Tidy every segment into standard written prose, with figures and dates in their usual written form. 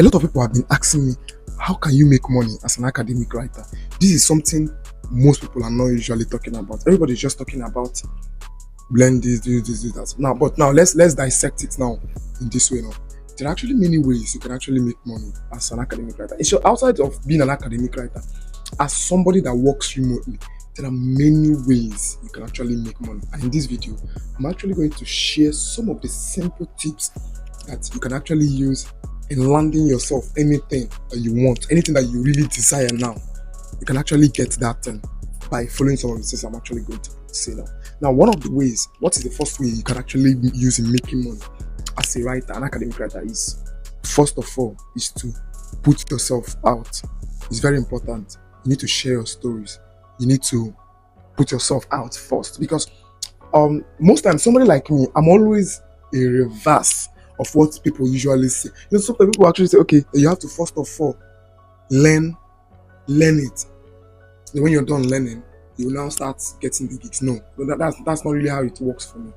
A lot of people have been asking me, how can you make money as an academic writer? This is something most people are not usually talking about. Everybody's just talking about blend this, that. Now let's dissect it now in this way now. There are actually many ways you can actually make money as an academic writer. So outside of being an academic writer, as somebody that works remotely, there are many ways you can actually make money. And in this video, I'm actually going to share some of the simple tips that you can actually use in landing yourself anything that you want, anything that you really desire now. You can actually get that thing by following some of the things I'm actually going to say now. Now, one of the ways, what is the first way you can actually use in making money as a writer, an academic writer, is first of all is to put yourself out. It's very important. You need to share your stories. You need to put yourself out first, because most times somebody like me, I'm always a reverse of what people usually say. Sometimes people actually say, okay, you have to first of all learn it. And when you're done learning, you will now start getting the gigs. No, that's not really how it works for me.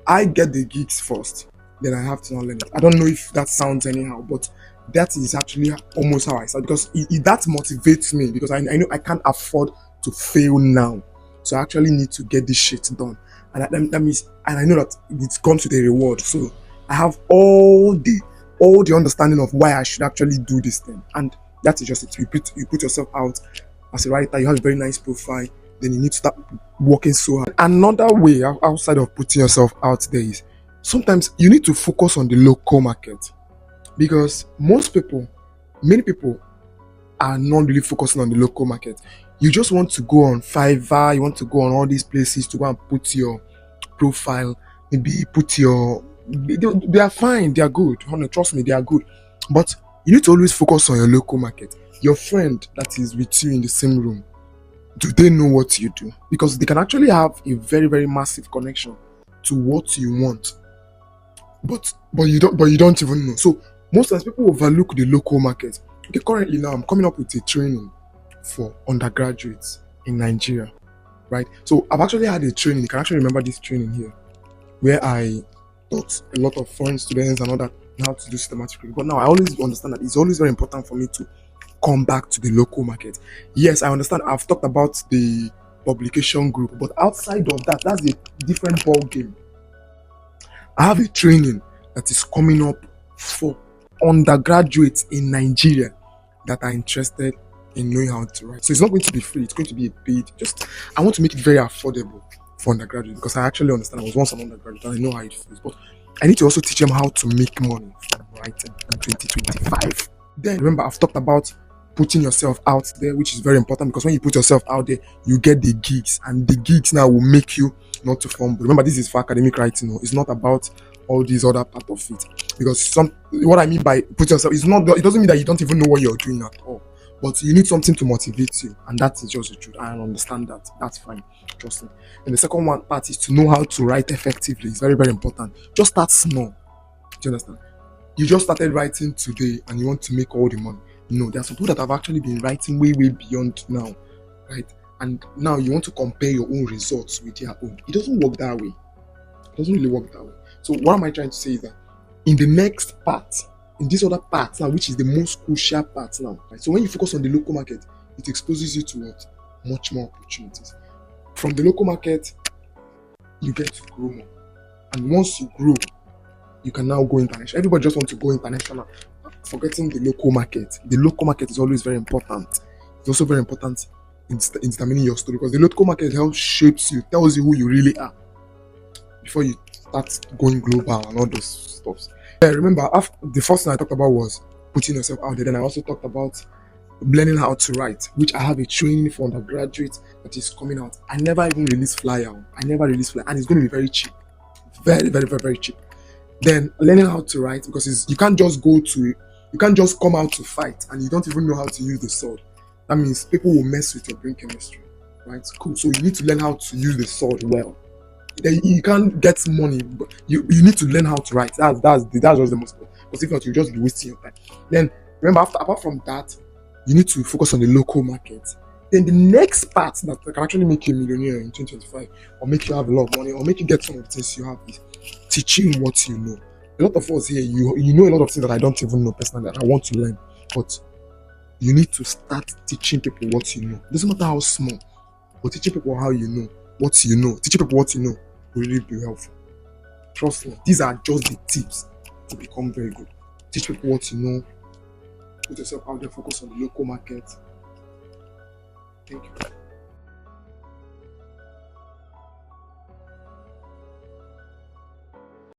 I get the gigs first, then I have to now learn it. I don't know if that sounds anyhow, but that is actually almost how I start, because that motivates me, because I know I can't afford to fail now. So I actually need to get this shit done. And that means, and I know that it comes with a reward. So I have all the understanding of why I should actually do this thing. And that is just it. You put yourself out as a writer, you have a very nice profile, then you need to start working so hard. Another way outside of putting yourself out there is sometimes you need to focus on the local market, because many people are not really focusing on the local market. You just want to go on Fiverr, you want to go on all these places to go and put your profile, maybe they are fine, they are good. Trust me, they are good. But you need to always focus on your local market. Your friend that is with you in the same room, do they know what you do? Because they can actually have a very, very massive connection to what you want. But you don't even know. So most times people overlook the local market. Okay, currently now I'm coming up with a training for undergraduates in Nigeria, right? So I've actually had a training. You can actually remember this training here, where I taught a lot of foreign students and all that how to do systematic reading. But now I always understand that it's always very important for me to come back to the local market. Yes, I understand. I've talked about the publication group, but outside of that, that's a different ball game. I have a training that is coming up for undergraduates in Nigeria that are interested in knowing how to write. So it's not going to be free, it's going to be a paid. I want to make it very affordable for undergraduates, because I actually understand. I was once an undergraduate and I know how it feels, but I need to also teach them how to make money from writing in 2025. Then remember, I've talked about putting yourself out there, which is very important, because when you put yourself out there, you get the gigs, and the gigs now will make you not to fumble. Remember, this is for academic writing. It's not about all these other part of it, because what I mean by put yourself, it doesn't mean that you don't even know what you're doing at all, but you need something to motivate you, and that is just the truth. I understand that. That's fine, trust me. And the second one part is to know how to write effectively. It's very, very important. Just start small. Do you understand? You just started writing today and you want to make all the money. No, there are some people that have actually been writing way, way beyond now, right? And now you want to compare your own results with their own. It doesn't work that way. It doesn't really work that way. So what am I trying to say is that in the next part, in this other part now, which is the most crucial part now, right? So when you focus on the local market, it exposes you to what? Much more opportunities. From the local market, you get to grow more. And once you grow, you can now go international. Everybody just wants to go international, forgetting the local market. The local market is always very important. It's also very important in determining your story, because the local market helps shapes you, tells you who you really are before you start going global and all those stuffs. Yeah, remember, the first thing I talked about was putting yourself out there. Then I also talked about learning how to write, which I have a training for undergraduates that is coming out. I never even release flyer. And it's going to be very cheap. Very, very, very, very cheap. Then learning how to write, because you can't just come out to fight and you don't even know how to use the sword. That means people will mess with your brain chemistry, right? Cool. So you need to learn how to use the sword well. Then you can't get money, but you need to learn how to write. That's just the most important. Because if not, you'll just be wasting your time. Then remember, apart from that, you need to focus on the local market. Then the next part that can actually make you a millionaire in 2025, or make you have a lot of money, or make you get some of the things you have, is teaching what you know. A lot of us here, you know a lot of things that I don't even know personally that I want to learn. But you need to start teaching people what you know. It doesn't matter how small, but teaching people how you know, what you know, teaching people what you know will really be helpful. Trust me, these are just the tips to become very good. Teach people what you know, put yourself out there, focus on the local market. Thank you.